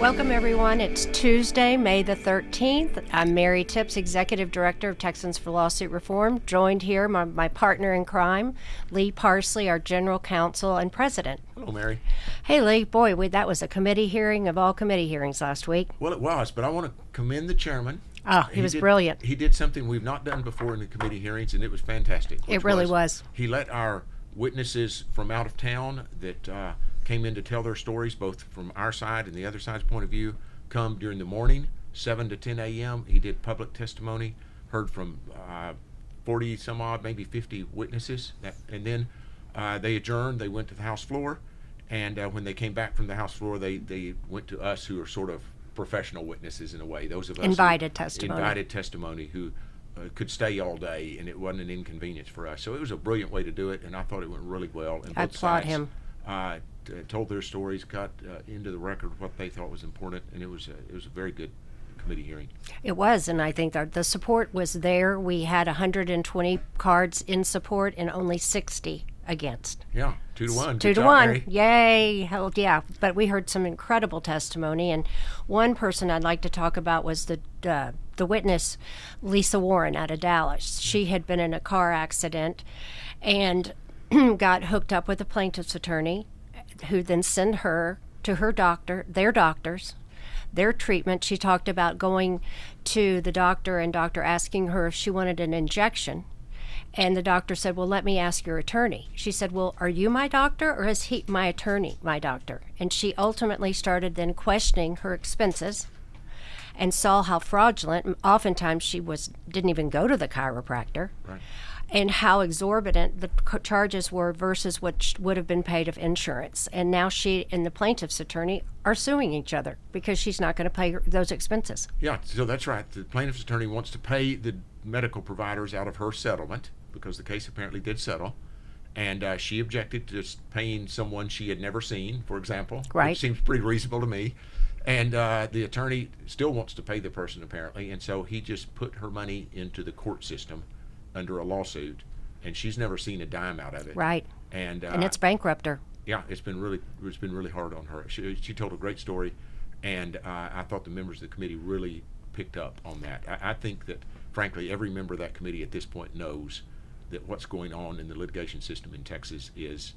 Welcome, everyone. It's Tuesday, May the 13th. I'm Mary Tipps, Executive Director of Texans for Lawsuit Reform, joined here by my partner in crime, Lee Parsley, our General Counsel and President. Hello, Mary. Hey, Lee. Boy, that was a committee hearing of all committee hearings last week. Well, it was, but I want to commend the chairman. Oh, he was brilliant. He did something we've not done before in the committee hearings, and it was fantastic. It really was. He let our witnesses from out of town that came in to tell their stories, both from our side and the other side's point of view, come during the morning, 7 to 10 a.m. He did public testimony, heard from 40 some odd, maybe 50 witnesses, and then they adjourned. They went to the House floor, and when they came back from the House floor, they went to us, who are sort of professional witnesses in a way. Those of us invited testimony who could stay all day, and it wasn't an inconvenience for us. So it was a brilliant way to do it, and I thought it went really well. And I both applaud sides, him. Told their stories, got into the record what they thought was important, and it was a very good committee hearing. It was, and I think the support was there. We had 120 cards in support and only 60 against. Yeah, 2 to 1. 2 to 1. Mary. Yay. Hell yeah. But we heard some incredible testimony, and one person I'd like to talk about was the witness, Lisa Warren, out of Dallas. She had been in a car accident and got hooked up with a plaintiff's attorney, who then sent her to her doctor, their doctors, their treatment. She talked about going to the doctor and doctor asking her if she wanted an injection. And the doctor said, well, let me ask your attorney. She said, well, are you my doctor, or is he, my attorney, my doctor? And she ultimately started then questioning her expenses and saw how fraudulent, oftentimes she didn't even go to the chiropractor. Right. And how exorbitant the charges were versus what would have been paid of insurance. And now she and the plaintiff's attorney are suing each other because she's not going to pay those expenses. Yeah, so that's right. The plaintiff's attorney wants to pay the medical providers out of her settlement, because the case apparently did settle. And she objected to paying someone she had never seen, for example. Right. Which seems pretty reasonable to me. And the attorney still wants to pay the person, apparently. And so he just put her money into the court system under a lawsuit, and she's never seen a dime out of it. Right. And it's bankrupt her. Yeah, it's been really hard on her. She told a great story, and I thought the members of the committee really picked up on that. I think that, frankly, every member of that committee at this point knows that what's going on in the litigation system in Texas is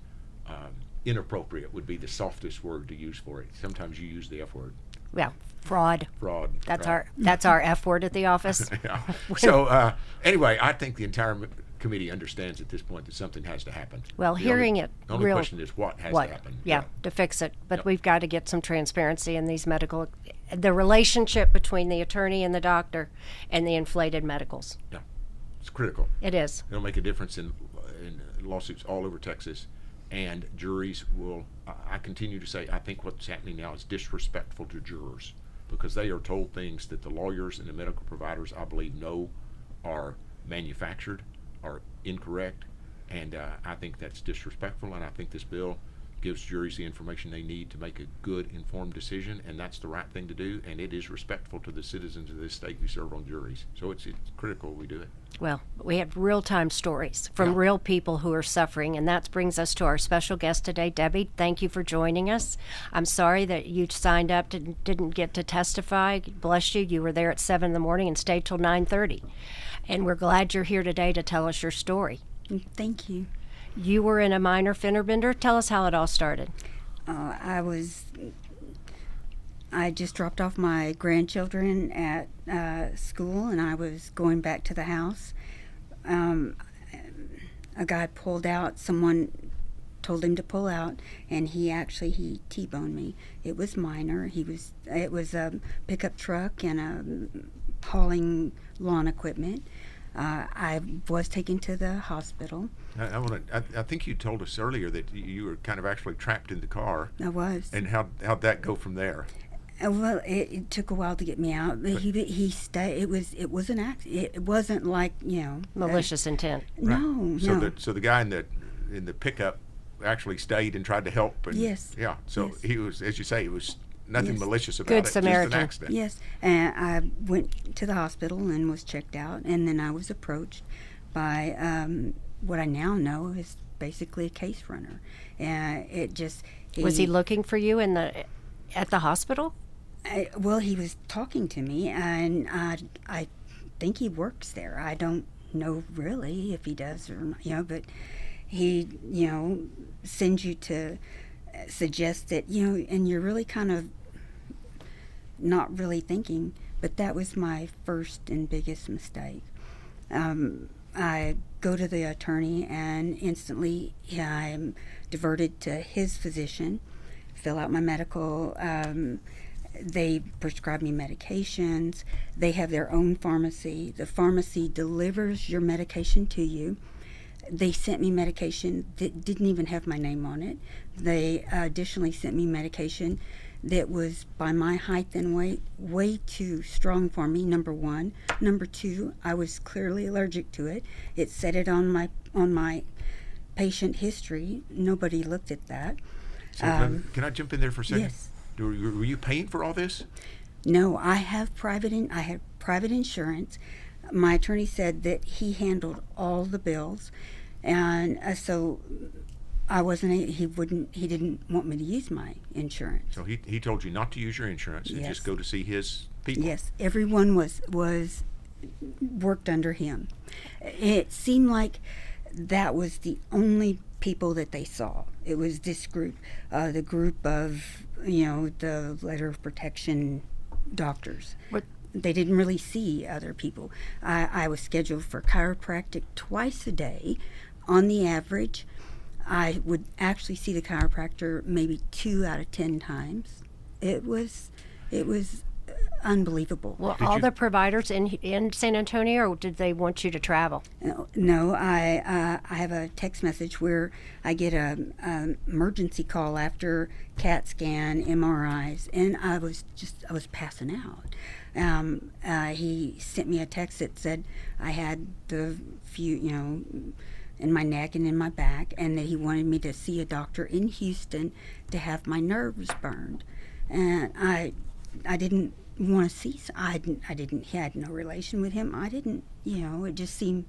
inappropriate, would be the softest word to use for it. Sometimes you use the F word. Yeah, fraud. That's right. our F word at the office. Yeah. So anyway, I think the entire committee understands at this point that something has to happen. Well, The only question is what has to happen. Yeah, to fix it. But we've got to get some transparency in these the relationship between the attorney and the doctor and the inflated medicals. Yeah, it's critical. It is. It'll make a difference in lawsuits all over Texas. And juries will, I continue to say, I think what's happening now is disrespectful to jurors, because they are told things that the lawyers and the medical providers, I believe, know are manufactured, are incorrect. And I think that's disrespectful, and I think this bill gives juries the information they need to make a good, informed decision, and that's the right thing to do, and it is respectful to the citizens of this state who serve on juries. So it's critical we do it. Well, we have real-time stories from real people who are suffering, and that brings us to our special guest today. Debbie, thank you for joining us. I'm sorry that you signed up and didn't get to testify. Bless you. You were there at 7 in the morning and stayed till 9:30. And we're glad you're here today to tell us your story. Thank you. You were in a minor fender bender. Tell us how it all started. I just dropped off my grandchildren at school, and I was going back to the house. A guy pulled out. Someone told him to pull out, and he T-boned me. It was minor. It was a pickup truck and a hauling lawn equipment. I was taken to the hospital. I think you told us earlier that you were kind of actually trapped in the car. I was. And how'd that go from there? Well, it took a while to get me out. But he stayed. It was an accident. It wasn't like malicious intent. Right. No. So the guy in the pickup actually stayed and tried to help. And, yes. Yeah. So yes. He was, as you say, it was nothing malicious about Good it. Samaritan. Just an accident. Yes. And I went to the hospital and was checked out, and then I was approached by what I now know is basically a case runner. Was he looking for you at the hospital? Well, he was talking to me, and I think he works there. I don't know really if he does or not, but he, sends you to suggest that, and you're really kind of not really thinking. But that was my first and biggest mistake. I go to the attorney, and instantly I'm diverted to his physician, fill out my medical. They prescribe me medications. They have their own pharmacy. The pharmacy delivers your medication to you. They sent me medication that didn't even have my name on it. They additionally sent me medication that was, by my height and weight, way too strong for me, number one. Number two, I was clearly allergic to it. It said it on my patient history. Nobody looked at that. So can I jump in there for a second? Yes. Were you paying for all this? No, I have private insurance. My attorney said that he handled all the bills, and so I wasn't. He didn't want me to use my insurance. So he told you not to use your insurance and Yes. just go to see his people. Yes, everyone was worked under him. It seemed like that was the only people that they saw. It was this group, the group of the letter of protection doctors. What? They didn't really see other people. I was scheduled for chiropractic twice a day. On the average, I would actually see the chiropractor maybe 2 out of 10 times. It was unbelievable. Well, Did all you- the providers in San Antonio, or did they want you to travel? No, I have a text message where I get a emergency call after CAT scan, MRIs, and I was passing out. He sent me a text that said I had the few, in my neck and in my back, and that he wanted me to see a doctor in Houston to have my nerves burned. And I didn't want to see. He had no relation with him. I didn't. It just seemed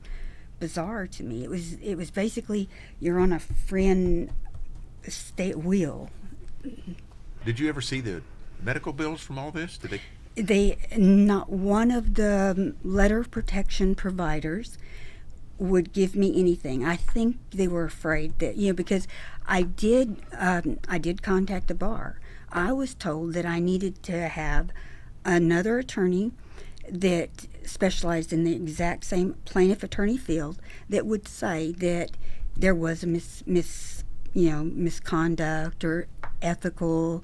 bizarre to me. It was basically you're on a friend state wheel. Did you ever see the medical bills from all this? Did they? They not one of the letter of protection providers would give me anything. I think they were afraid that because I did contact the bar. I was told that I needed to have another attorney that specialized in the exact same plaintiff attorney field that would say that there was a misconduct or ethical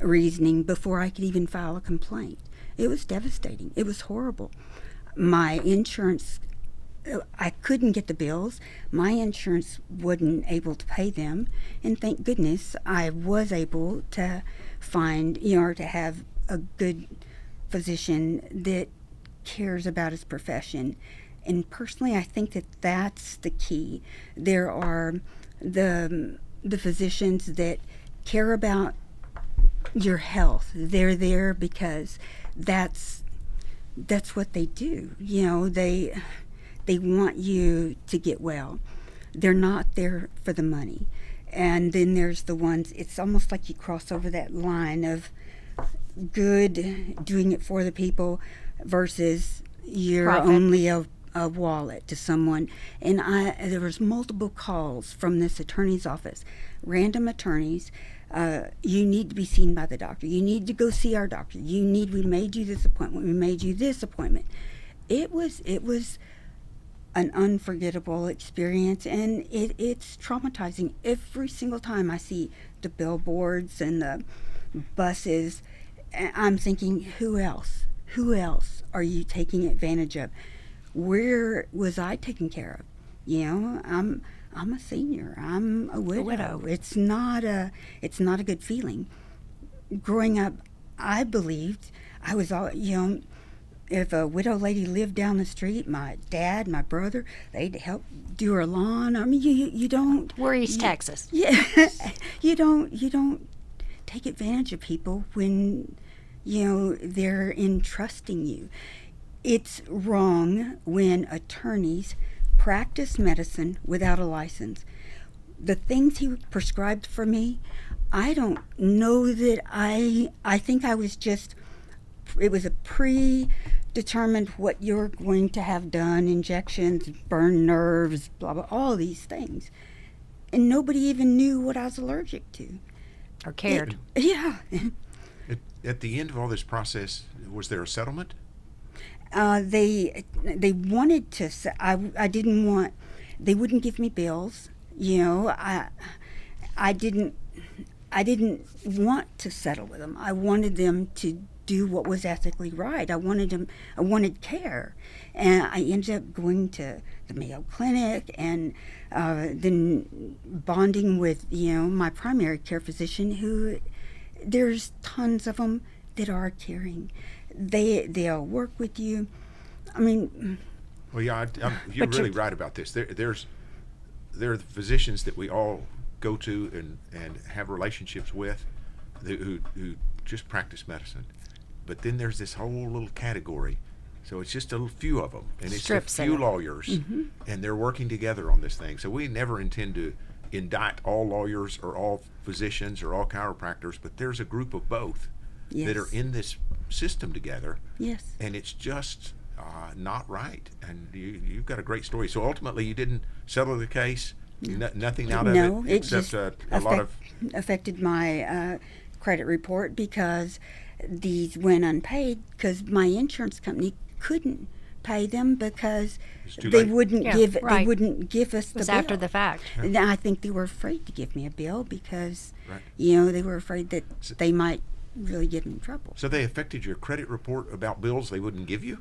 reasoning before I could even file a complaint. It was devastating. It was horrible. My insurance, I couldn't get the bills. My insurance wasn't able to pay them, and thank goodness I was able to find, or to have a good physician that cares about his profession. And personally, I think that that's the key. There are the physicians that care about your health. They're there because that's what they do. They want you to get well. They're not there for the money. And then there's the ones, it's almost like you cross over that line of good, doing it for the people, versus you're Profit. only a wallet to someone. And there was multiple calls from this attorney's office, random attorneys. You need to be seen by the doctor. You need to go see our doctor. We made you this appointment. We made you this appointment. It was an unforgettable experience, and it's traumatizing. Every single time I see the billboards and the buses, I'm thinking, who else are you taking advantage of? Where was I taken care of? I'm a senior. I'm a widow. It's not a good feeling. Growing up, I believed I was all, if a widow lady lived down the street, my dad, my brother, they'd help do her lawn. I mean, you don't. We're East Texas. Yeah, you don't take advantage of people when they're entrusting you. It's wrong when attorneys practice medicine without a license. the things he prescribed for me, I don't know that I think I was just, it was a predetermined what you're going to have done, injections, burn nerves, blah, blah, all these things. And nobody even knew what I was allergic to. Or cared. Yeah. At the end of all this process, was there a settlement? They wanted to, I didn't want, they wouldn't give me bills. You know, I didn't want to settle with them. I wanted them to do what was ethically right. I wanted care. And I ended up going to the Mayo Clinic and then bonding with, you know, my primary care physician, who, there's tons of them that are caring. They'll work with you. I mean... Well, yeah, you're really right about this. There are the physicians that we all go to and have relationships with who just practice medicine. But then there's this whole little category. So it's just a few of them. And it's a few lawyers. Mm-hmm. And they're working together on this thing. So we never intend to indict all lawyers or all physicians or all chiropractors. But there's a group of both that are in this system together. Yes. And it's just not right. And you've got a great story. So ultimately you didn't settle the case? No. Nothing out of it except a lot of... affected my credit report because these went unpaid because my insurance company couldn't pay them because they wouldn't they wouldn't give us the bill. After the fact. And I think they were afraid to give me a bill because you know, they were afraid that they might really get in trouble. So they affected your credit report about bills they wouldn't give you?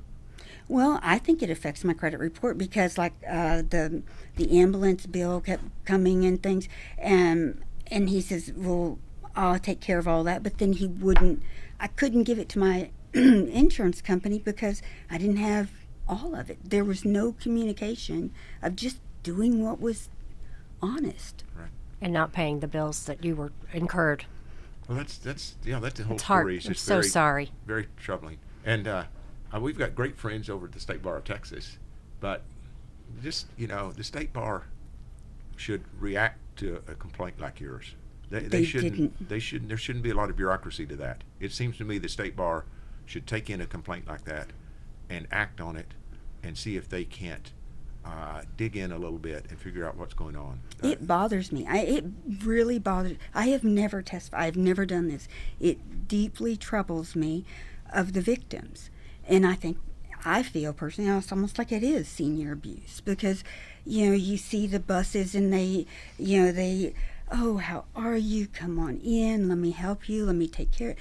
Well, I think it affects my credit report because, like, the ambulance bill kept coming and things, and he says, "Well, I'll take care of all that," but then he wouldn't. I couldn't give it to my insurance company because I didn't have all of it. There was no communication of just doing what was honest, and not paying the bills that you were incurred. Well, that's the whole it's story. Hard. I'm so sorry. Very troubling. And we've got great friends over at the State Bar of Texas, but just, you know, the State Bar should react to a complaint like yours. They shouldn't. They shouldn't. There shouldn't be a lot of bureaucracy to that. It seems to me the State Bar should take in a complaint like that and act on it and see if they can't dig in a little bit and figure out what's going on. It bothers me. It really bothers. I have never testified. I've never done this. It deeply troubles me of the victims. And I feel personally, it's almost like it is senior abuse because, you know, you see the buses and they, oh, how are you? Come on in. Let me help you. Let me take care.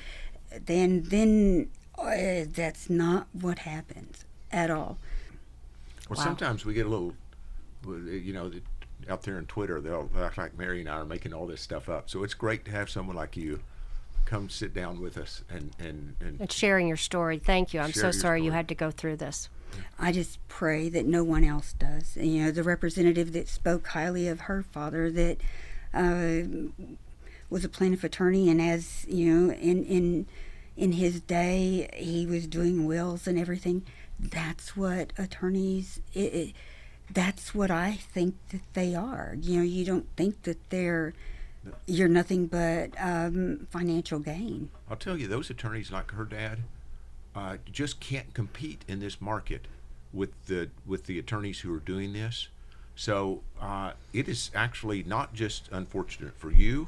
Then that's not what happens at all. Well, sometimes we get a little, you know, out there on Twitter, they'll act like Mary and I are making all this stuff up. So it's great to have someone like you come sit down with us and sharing your story. Thank you. I'm so sorry you had to go through this. I just pray that no one else does. You know, the representative that spoke highly of her father that was a plaintiff attorney, and as you know, in his day he was doing wills and everything. That's what attorneys. That's what I think that they are. You know, you don't think that you're nothing but financial gain. I'll tell you, those attorneys like her dad just can't compete in this market with the attorneys who are doing this. So it is actually not just unfortunate for you.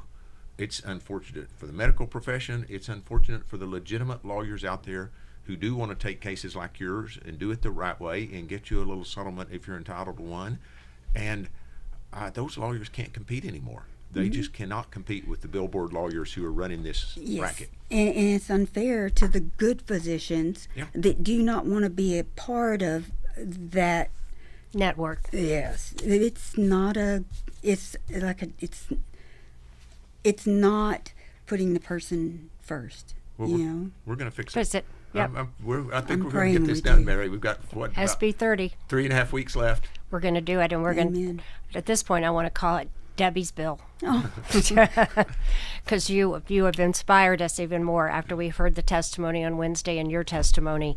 It's unfortunate for the medical profession. It's unfortunate for the legitimate lawyers out there who do want to take cases like yours and do it the right way and get you a little settlement if you're entitled to one. And those lawyers can't compete anymore. They just cannot compete with the billboard lawyers who are running this racket. And it's unfair to the good physicians that do not want to be a part of that network. Yes, it's not it's not putting the person first. Well, you know, we're going to fix it. Yep. I think we're going to get this done, Mary. We've got SB 30. 3.5 weeks left. We're going to do it, and we're going. At this point, I want to call it Debbie's bill. Oh, because you have inspired us even more after we heard the testimony on Wednesday and your testimony.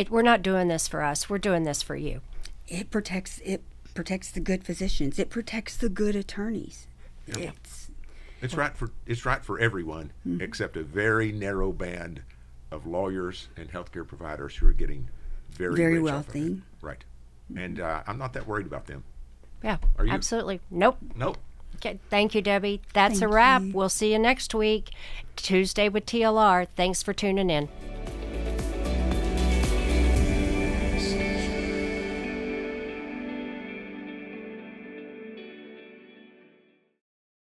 We're not doing this for us. We're doing this for you. It protects the good physicians. It protects the good attorneys. It's It's right for everyone, except a very narrow band of lawyers and healthcare providers who are getting very rich off of it. wealthy. Right. And I'm not that worried about them. Yeah, Are you? absolutely. Nope. Nope. Okay, thank you, Debbie. That's a Thank wrap. you. We'll see you next week, Tuesday with TLR. Thanks for tuning in.